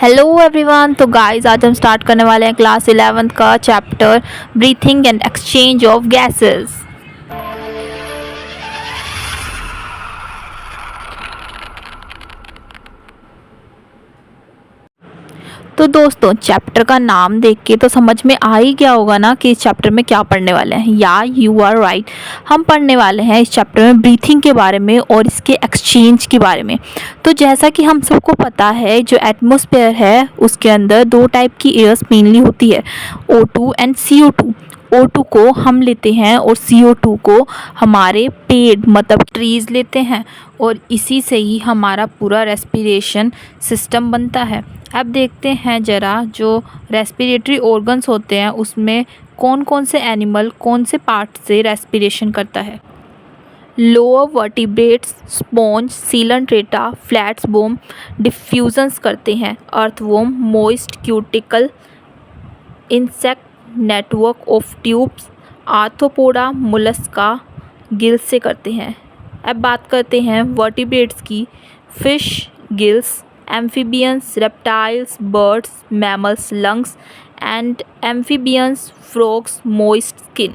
Hello everyone. तो guys आज हम स्टार्ट करने वाले हैं क्लास 11th का chapter breathing and exchange of gases. तो दोस्तों चैप्टर का नाम देख के तो समझ में आ ही गया होगा ना कि इस चैप्टर में क्या पढ़ने वाले हैं। या यू आर राइट, हम पढ़ने वाले हैं इस चैप्टर में ब्रीथिंग के बारे में और इसके एक्सचेंज के बारे में। तो जैसा कि हम सबको पता है, जो एटमॉस्फेयर है उसके अंदर दो टाइप की एयर्स मेनली होती है, O2 एंड CO2। O2 को हम लेते हैं और CO2 को हमारे पेड़ मतलब ट्रीज़ लेते हैं, और इसी से ही हमारा पूरा रेस्पिरेशन सिस्टम बनता है। अब देखते हैं ज़रा, जो रेस्पिरेटरी ऑर्गन्स होते हैं उसमें कौन कौन से एनिमल कौन से पार्ट से रेस्पिरेशन करता है। लोअर वर्टिब्रेट्स स्पॉन्ज, सीलंट्रेटा, फ्लैट्स बोम डिफ्यूजन्स करते हैं। Earthworm moist cuticle insect network of tubes, arthropoda Mollusca gills से करते हैं। अब बात करते हैं वर्टिब्रेट्स की। Fish gills, amphibians reptiles birds mammals lungs and amphibians frogs moist skin.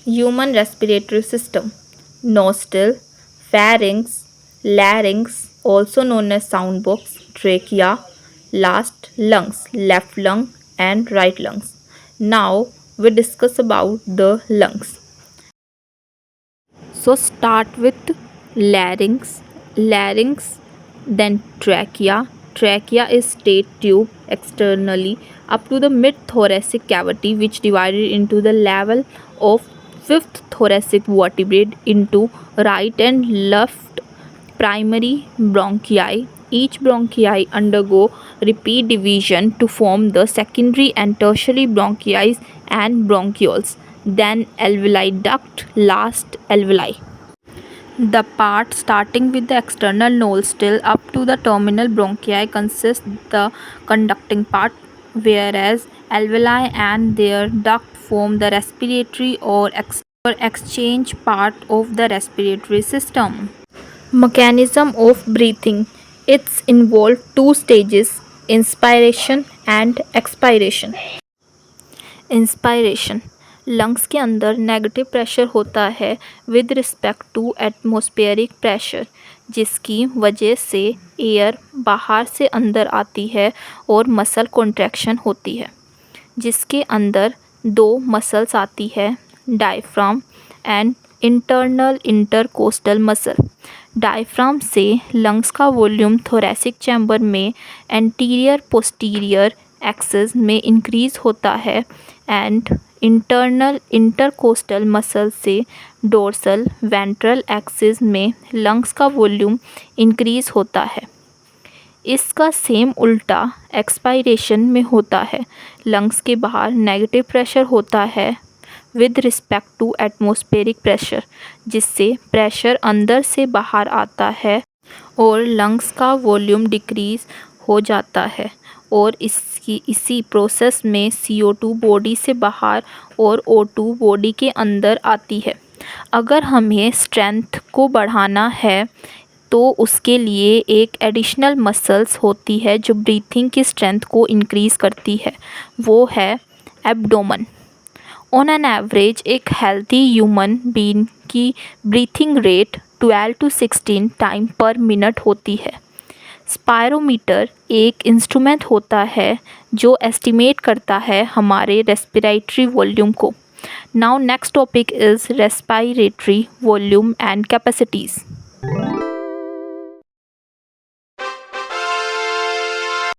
Human respiratory system nostril, pharynx, larynx, also known as sound box, trachea, last lungs, left lung and right lungs. Now we discuss about the lungs. So start with larynx, then trachea. Trachea is straight tube externally up to the mid thoracic cavity, which divided into the level of fifth thoracic vertebrae into right and left primary bronchi. Each bronchi undergo repeat division to form the secondary and tertiary bronchi and bronchioles, then alveoli duct, last alveoli. The part starting with the external nostril up to the terminal bronchi consists the conducting part, whereas alveoli and their duct form the respiratory or exchange part of the respiratory system. Mechanism of breathing. It's involved two stages, inspiration and expiration. Inspiration, lungs के अंदर negative pressure होता है with respect to atmospheric pressure, जिसकी वजह से air बाहर से अंदर आती है और मसल कॉन्ट्रैक्शन होती है, जिसके अंदर दो मसल्स आती है, diaphragm and internal intercostal muscle. Diaphragm से लंग्स का वॉल्यूम थोरैसिक चैम्बर में एंटीरियर पोस्टीरियर एक्सिस में इंक्रीज होता है, एंड इंटरनल इंटरकोस्टल मसल से डोर्सल वेंट्रल एक्सिस में लंग्स का वॉल्यूम इंक्रीज होता है। इसका सेम उल्टा एक्सपायरेशन में होता है। लंग्स के बाहर नेगेटिव प्रेशर होता है with respect to atmospheric pressure, जिससे प्रेशर अंदर से बाहर आता है और लंग्स का वॉल्यूम डिक्रीज हो जाता है, और इसी प्रोसेस में CO2 बॉडी से बाहर और O2 बॉडी के अंदर आती है। अगर हमें स्ट्रेंथ को बढ़ाना है तो उसके लिए एक एडिशनल मसल्स होती है जो ब्रीथिंग की स्ट्रेंथ को इंक्रीज़ करती है, वो है एब्डोमेन। ऑन एन एवरेज एक हेल्थी ह्यूमन बीइंग की ब्रीथिंग रेट 12 to 16 टाइम पर मिनट होती है। स्पायरोमीटर एक इंस्ट्रूमेंट होता है जो एस्टिमेट करता है हमारे रेस्पिरेटरी वॉल्यूम को। Now next topic is respiratory volume and capacities.